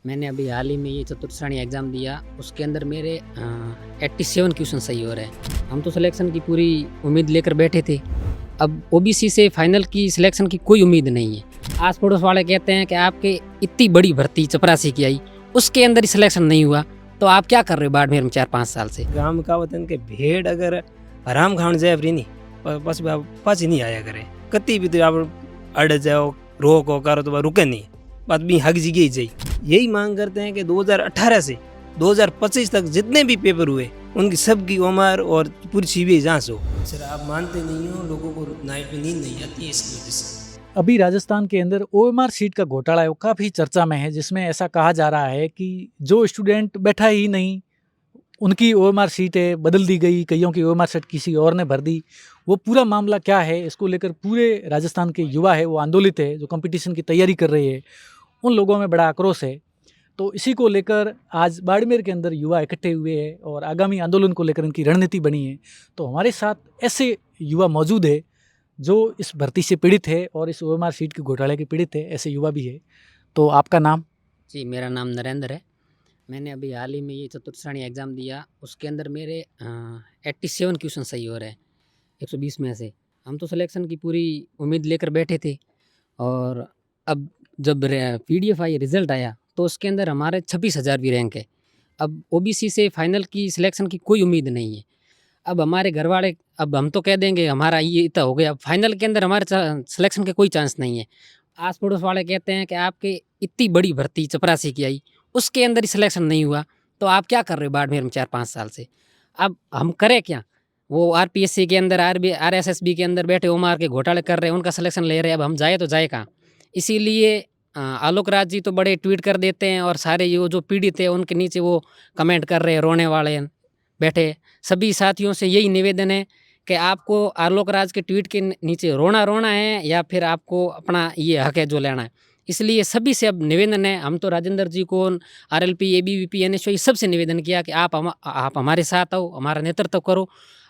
मैंने अभी हाल ही में ये चतुर्थ श्रेणी एग्ज़ाम दिया, उसके अंदर मेरे 87 क्वेश्चन सही हो रहे हैं। हम तो सिलेक्शन की पूरी उम्मीद लेकर बैठे थे। अब ओबीसी से फाइनल की सिलेक्शन की कोई उम्मीद नहीं है। आस पड़ोस वाले कहते हैं कि आपके इतनी बड़ी भर्ती चपरासी की आई, उसके अंदर ही सिलेक्शन नहीं हुआ, तो आप क्या कर रहे हो बाड़मेर में 4-5 साल से? गांव का वतन के भेड़ अगर हराम खान जाए फ्री नहीं बस पास नहीं आया करे कति भी तो आप अड़ जाओ रोको करो तो रुके नहीं बात भी हक जगह ही जाई। यही मांग करते हैं कि 2018 से 2025 तक जितने भी पेपर हुए उनकी सबकी उम्र और पूरी सीबीआई जांच हो। सर आप मानते नहीं हो, लोगों को नाइट में नींद नहीं आती है इसकी वजह से। अभी राजस्थान के अंदर ओएमआर सीट का घोटाला है वो काफ़ी चर्चा में है, जिसमें ऐसा कहा जा रहा है कि जो स्टूडेंट बैठा ही नहीं उनकी ओएमआर सीटें बदल दी गई, कईयों की ओएमआर सीट किसी और ने भर दी। वो पूरा मामला क्या है, इसको लेकर पूरे राजस्थान के युवा है वो आंदोलित है, जो कंपटीशन की तैयारी कर रहे हैं उन लोगों में बड़ा आक्रोश है। तो इसी को लेकर आज बाड़मेर के अंदर युवा इकट्ठे हुए हैं और आगामी आंदोलन को लेकर इनकी रणनीति बनी है। तो हमारे साथ ऐसे युवा मौजूद है जो इस भर्ती से पीड़ित है और इस ओएमआर सीट के घोटाले के पीड़ित है, ऐसे युवा भी है। तो आपका नाम? जी, मेरा नाम नरेंद्र है। मैंने अभी हाल ही में ये चतुर्थ श्रेणी एग्ज़ाम दिया, उसके अंदर मेरे 87 क्वेश्चन सही हो रहे हैं 120 में से। हम तो सिलेक्शन की पूरी उम्मीद लेकर बैठे थे और अब जब पीडीएफ आई, रिज़ल्ट आया, तो उसके अंदर हमारे 26,000 भी रैंक है। अब ओबीसी से फाइनल की सिलेक्शन की कोई उम्मीद नहीं है। अब हमारे घर वाले, अब हम तो कह देंगे हमारा ये इतना हो गया, अब फाइनल के अंदर हमारे सिलेक्शन के कोई चांस नहीं है। आस पड़ोस वाले कहते हैं कि आपके इतनी बड़ी भर्ती चपरासी की आई, उसके अंदर ही सिलेक्शन नहीं हुआ, तो आप क्या कर रहे हो बाड़मेर में 4-5 साल से? अब हम करें क्या? वो आरपीएससी के अंदर, आरएसएसबी के अंदर बैठे ओमार के घोटाले कर रहे हैं, उनका सिलेक्शन ले रहे हैं, अब हम जाए तो जाए कहाँ? इसीलिए आलोक राज जी तो बड़े ट्वीट कर देते हैं और सारे ये जो पीड़ित है उनके नीचे वो कमेंट कर रहे हैं, रोने वाले बैठे। सभी साथियों से यही निवेदन है कि आपको आलोक राज के ट्वीट के नीचे रोना है या फिर आपको अपना ये हक है जो लेना है। इसलिए सभी से अब निवेदन है, हम तो राजेंद्र जी को, आरएलपी, एबीवीपी, एनएसयू सबसे निवेदन किया कि आप हमारे साथ आओ, हमारा नेतृत्व करो।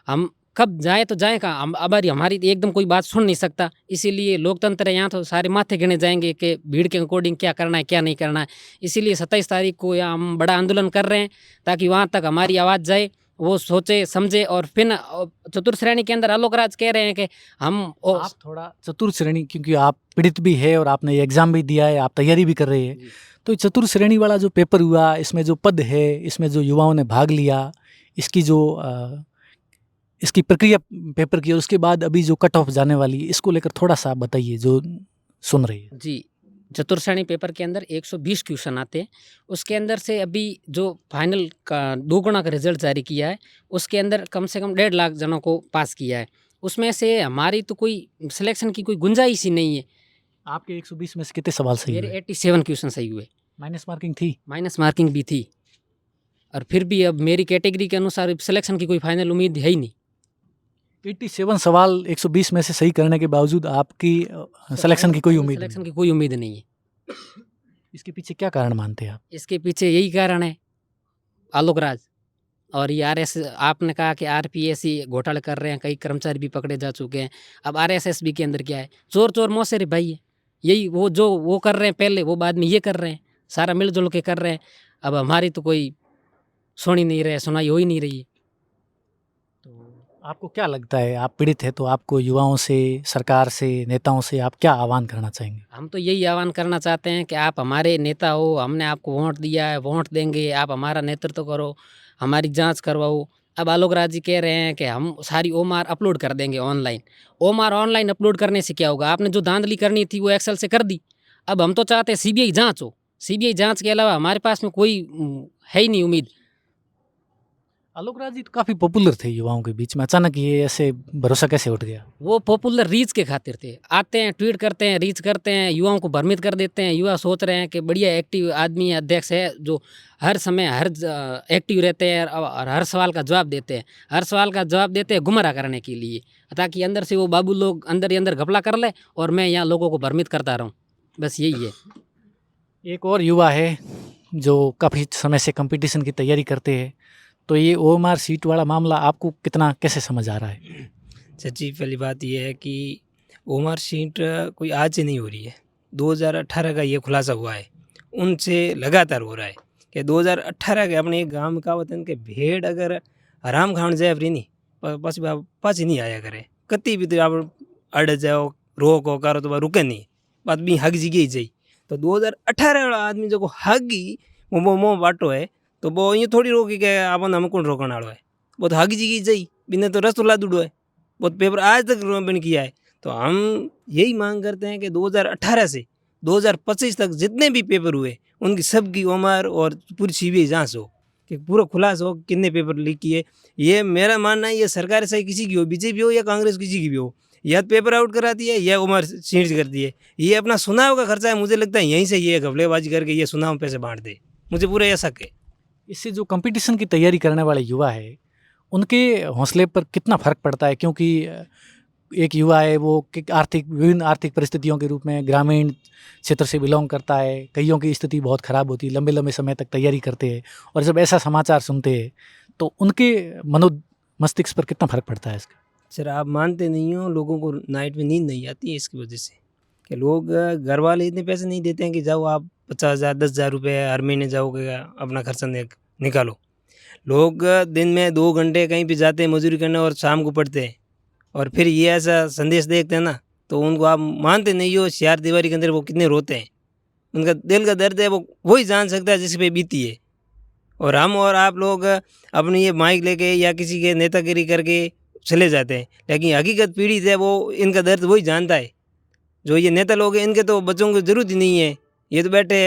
हम कब जाए तो जाए कहाँ? हम अब हमारी एकदम कोई बात सुन नहीं सकता। इसीलिए लोकतंत्र है, यहाँ तो सारे माथे गिने जाएंगे कि भीड़ के अकॉर्डिंग क्या करना है क्या नहीं करना है। इसीलिए 27 तारीख को यहाँ हम बड़ा आंदोलन कर रहे हैं ताकि वहाँ तक हमारी आवाज़ जाए, वो सोचे समझे। और फिर चतुर्थ श्रेणी के अंदर आलोक राज कह रहे हैं कि हम आप थोड़ा चतुर्थ श्रेणी, क्योंकि आप पीड़ित भी है और आपने ये एग्ज़ाम भी दिया है, आप तैयारी भी कर रहे हैं, तो चतुर्थ श्रेणी वाला जो पेपर हुआ, इसमें जो पद है, इसमें जो युवाओं ने भाग लिया, इसकी जो इसकी प्रक्रिया पेपर की और उसके बाद अभी जो कट ऑफ जाने वाली है, इसको लेकर थोड़ा सा बताइए जो सुन रही है। जी, चतुर्थ श्रेणी पेपर के अंदर 120 क्वेश्चन आते हैं। उसके अंदर से अभी जो फाइनल का 2 गुना का रिजल्ट जारी किया है, उसके अंदर कम से कम 1.5 लाख जनों को पास किया है। उसमें से हमारी तो कोई सिलेक्शन की कोई गुंजाइश ही नहीं है। आपके 120 में से कितने सवाल सही मेरे हुए? 87 क्वेश्चन सही हुए। माइनस मार्किंग थी? माइनस मार्किंग भी थी और फिर भी अब मेरी कैटेगरी के अनुसार सिलेक्शन की कोई फाइनल उम्मीद है ही नहीं। 87 सवाल 120 में से सही करने के बावजूद आपकी सिलेक्शन की कोई उम्मीद सिलेक्शन नहीं। की कोई उम्मीद नहीं है। इसके पीछे क्या कारण मानते हैं आप? इसके पीछे यही कारण है, आलोक राज और ये आपने कहा कि आरपीएससी घोटाले कर रहे हैं, कई कर्मचारी भी पकड़े जा चुके हैं। अब आरएसएसबी के अंदर क्या है, चोर चोर मौसेरे भाई है। यही वो जो वो कर रहे हैं पहले, वो बाद में ये कर रहे हैं, सारा मिलजुल के कर रहे हैं। अब हमारी तो कोई सुन ही नहीं रहे, सुनाई हो ही नहीं रही है। तो आपको क्या लगता है, आप पीड़ित है तो आपको युवाओं से, सरकार से, नेताओं से आप क्या आह्वान करना चाहेंगे? हम तो यही आह्वान करना चाहते हैं कि आप हमारे नेता हो, हमने आपको वोट दिया है, वोट देंगे, आप हमारा नेतृत्व करो, हमारी जांच करवाओ। अब आलोक राज जी कह रहे हैं कि हम सारी ओमार अपलोड कर देंगे ऑनलाइन। ओमार ऑनलाइन अपलोड करने से क्या होगा? आपने जो धांधली करनी थी वो एक्सेल से कर दी। अब हम तो चाहते हैं सीबीआई जांच हो। सीबीआई जांच के अलावा हमारे पास में कोई है ही नहीं उम्मीद। आलोक राज जी तो काफ़ी पॉपुलर थे युवाओं के बीच में, अचानक ये ऐसे भरोसा कैसे उठ गया? वो पॉपुलर रीच के खातिर थे, आते हैं, ट्वीट करते हैं, रीच करते हैं, युवाओं को भ्रमित कर देते हैं। युवा सोच रहे हैं कि बढ़िया एक्टिव आदमी है, अध्यक्ष है, जो हर समय एक्टिव रहते हैं और हर सवाल का जवाब देते हैं। हर सवाल का जवाब देते हैं गुमराह करने के लिए, ताकि अंदर से वो बाबू लोग अंदर ही अंदर घपला कर ले और मैं यहाँ लोगों को भ्रमित करता रहूँ। बस यही है। एक और युवा है जो काफ़ी समय से कंपटीशन की तैयारी करते हैं, तो ये ओएमआर सीट वाला मामला आपको कितना कैसे समझ आ रहा है? सच्ची पहली बात यह है कि ओमर सीट कोई आज से नहीं हो रही है, 2018 का ये खुलासा हुआ है। उनसे लगातार हो रहा है कि 2018 के अपने एक गांव में कहावत है कि भेड़ अगर हराम खाण जाए फ्री नहीं पाची नहीं आया करे कति भी तो आप अड़ जाओ रोको करो तो रुके नहीं बात भी हक जी गई जाई। तो 2018 वाला आदमी जो हगी वो मोह बाटो है तो वो ये थोड़ी रोकी के अपन हम कौन रोकण वालो है वो तो हक जी गई जाई बिना तो रस ला दुड़ो है वो पेपर आज तक बन किया है। तो हम यही मांग करते हैं कि 2018 से 2025 तक जितने भी पेपर हुए उनकी सबकी उम्र और पूरी सीबीआई जांच हो कि पूरा खुलासा हो कितने पेपर लीक किए। ये मेरा मानना है ये सरकार से किसी की हो बीजेपी हो या कांग्रेस किसी की भी हो या तो पेपर आउट कराती है या उम्र सीट करती है। ये अपना चुनाव का खर्चा है मुझे लगता है यहीं से ये घपलेबाजी करके ये चुनाव में पैसे बांट दे मुझे पूरा ऐसा है। इससे जो कंपटीशन की तैयारी करने वाले युवा है उनके हौसले पर कितना फर्क पड़ता है, क्योंकि एक युवा है वो विभिन्न आर्थिक परिस्थितियों के रूप में ग्रामीण क्षेत्र से बिलोंग करता है, कईयों की स्थिति बहुत ख़राब होती है, लंबे लंबे समय तक तैयारी करते हैं और जब ऐसा समाचार सुनते हैं तो उनके मस्तिष्क पर कितना फर्क पड़ता है इसका? सर आप मानते नहीं हो लोगों को नाइट में नींद नहीं आती है इसकी वजह से कि लोग घर वाले इतने पैसे नहीं देते हैं कि जाओ आप 50,000 10,000 रुपये हर महीने जाओगे अपना खर्चा निकालो। लोग दिन में 2 घंटे कहीं पे जाते हैं मजदूरी करने और शाम को पढ़ते हैं और फिर ये ऐसा संदेश देखते हैं ना तो उनको आप मानते नहीं हो चार दीवारी के अंदर वो कितने रोते हैं। उनका दिल का दर्द है वो वही जान सकता है जिस पे बीती है। और हम और आप लोग अपनी ये माइक लेके या किसी के नेतागिरी करके चले जाते हैं लेकिन हकीकत पीड़ित है वो इनका दर्द वही जानता है। जो ये नेता लोग हैं इनके तो बच्चों की ज़रूरत ही नहीं है, ये तो बैठे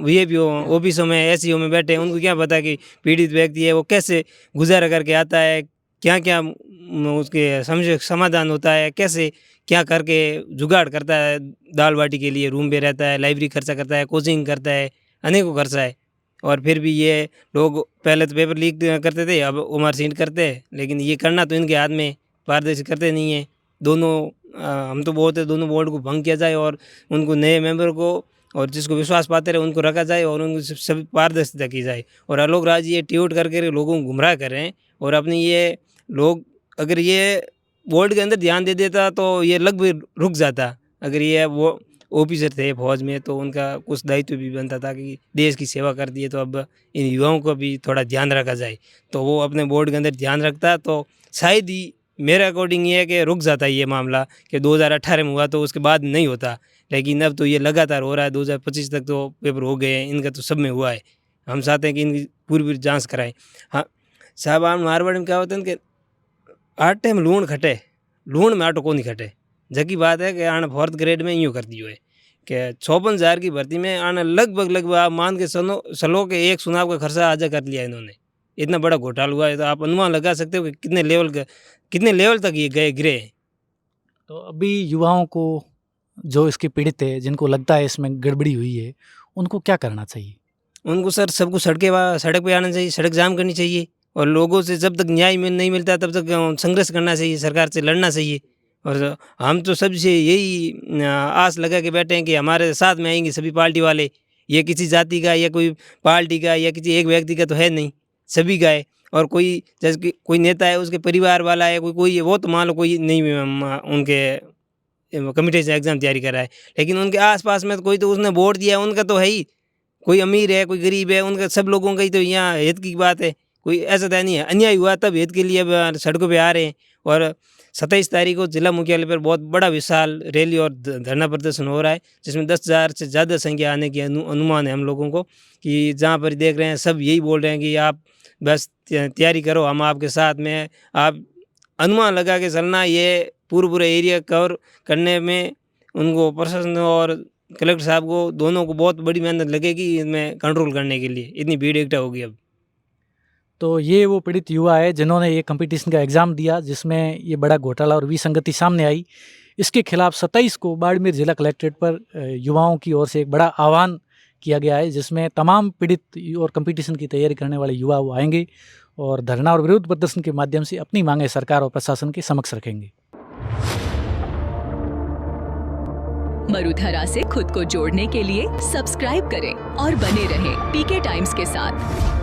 VIP ऑफिसों में SEO में बैठे हैं, उनको क्या पता कि पीड़ित व्यक्ति है वो कैसे गुजारा करके आता है, क्या क्या उसके समझ समाधान होता है, कैसे क्या करके जुगाड़ करता है, दाल बाटी के लिए रूम पे रहता है, लाइब्रेरी खर्चा करता है, कोचिंग करता है, अनेकों खर्चा है। और फिर भी ये लोग पहले तो पेपर लीक करते थे अब उमर सीट करते हैं, लेकिन ये करना तो इनके हाथ में पारदर्शी करते नहीं है। दोनों हम तो बोलते दोनों बोर्ड को भंग किया जाए और उनको नए मेंबर को और जिसको विश्वास पाते रहे उनको रखा जाए और उनको सब पारदर्शिता की जाए। और आलोक राज ये ट्यूट करके लोगों को गुमराह कर रहे हैं और अपनी ये लोग अगर ये बोर्ड के अंदर ध्यान दे देता तो ये लगभग रुक जाता। अगर ये वो ऑफिसर थे फौज में तो उनका कुछ दायित्व भी बनता था कि देश की सेवा कर दिए तो अब इन युवाओं को भी थोड़ा ध्यान रखा जाए, तो वो अपने बोर्ड के अंदर ध्यान रखता तो शायद ही मेरे अकॉर्डिंग ये है कि रुक जाता ये मामला कि 2018 में हुआ तो उसके बाद नहीं होता। लेकिन अब तो ये लगातार हो रहा है, 2025 तक तो पेपर हो गए हैं, इनका तो सब में हुआ है। हम चाहते हैं कि इनकी पूरी जांच कराएं। हाँ साहब हम मारवाड़ में क्या होता है कि आटे में लूण खटे लूण में आटो को नहीं खटे। जबकि बात है कि आने 4th ग्रेड में यूँ कर दी हुए कि 56,000 की भर्ती में आने लगभग आप मान के चलो के एक चुनाव का खर्चा आजा कर लिया इन्होंने। इतना बड़ा घोटाला हुआ है तो आप अनुमान लगा सकते हो कि कितने लेवल तक ये गिरे हैं। तो अभी युवाओं को जो इसके पीड़ित है जिनको लगता है इसमें गड़बड़ी हुई है उनको क्या करना चाहिए? उनको सर सबको सड़क पे आना चाहिए, सड़क जाम करनी चाहिए और लोगों से जब तक न्याय नहीं मिलता तब तक संघर्ष करना चाहिए, सरकार से लड़ना चाहिए। और हम तो सबसे यही आस लगा के बैठे हैं कि हमारे साथ में आएंगे सभी पार्टी वाले। ये किसी जाति का या कोई पार्टी का या किसी एक व्यक्ति का तो है नहीं, सभी का है। और कोई जैसे कि कोई नेता है उसके परिवार वाला है कोई वो तो मान लो कोई नहीं उनके कमिटी से एग्ज़ाम तैयारी कर रहा है, लेकिन उनके आसपास में तो कोई तो उसने वोट दिया है उनका तो है ही, कोई अमीर है कोई गरीब है, उनका सब लोगों का ही तो यहाँ हित की बात है। कोई ऐसा तो नहीं है अन्याय हुआ तब हित के लिए अब सड़कों पे आ रहे हैं। और 27 तारीख को जिला मुख्यालय पर बहुत बड़ा विशाल रैली और धरना प्रदर्शन हो रहा है जिसमें 10,000 से ज़्यादा संख्या आने की अनुमान है हम लोगों को। कि जहाँ पर देख रहे हैं सब यही बोल रहे हैं कि आप बस तैयारी करो, हम आपके साथ में हैं। आप अनुमान लगा के चलना, ये पूरा एरिया कवर करने में उनको प्रशासन और कलेक्टर साहब को दोनों को बहुत बड़ी मेहनत लगेगी इसमें कंट्रोल करने के लिए, इतनी भीड़ इकट्ठा होगी अब। तो ये वो पीड़ित युवा है जिन्होंने ये कंपटीशन का एग्ज़ाम दिया जिसमें ये बड़ा घोटाला और विसंगति सामने आई। इसके खिलाफ 27 को बाड़मेर जिला कलेक्ट्रेट पर युवाओं की ओर से एक बड़ा आह्वान किया गया है जिसमें तमाम पीड़ित और कंपटीशन की तैयारी करने वाले युवा वो आएंगे और धरना और विरोध प्रदर्शन के माध्यम से अपनी मांगें सरकार और प्रशासन के समक्ष रखेंगे। मरुधरा से खुद को जोड़ने के लिए सब्सक्राइब करें और बने रहें PK टाइम्स के साथ।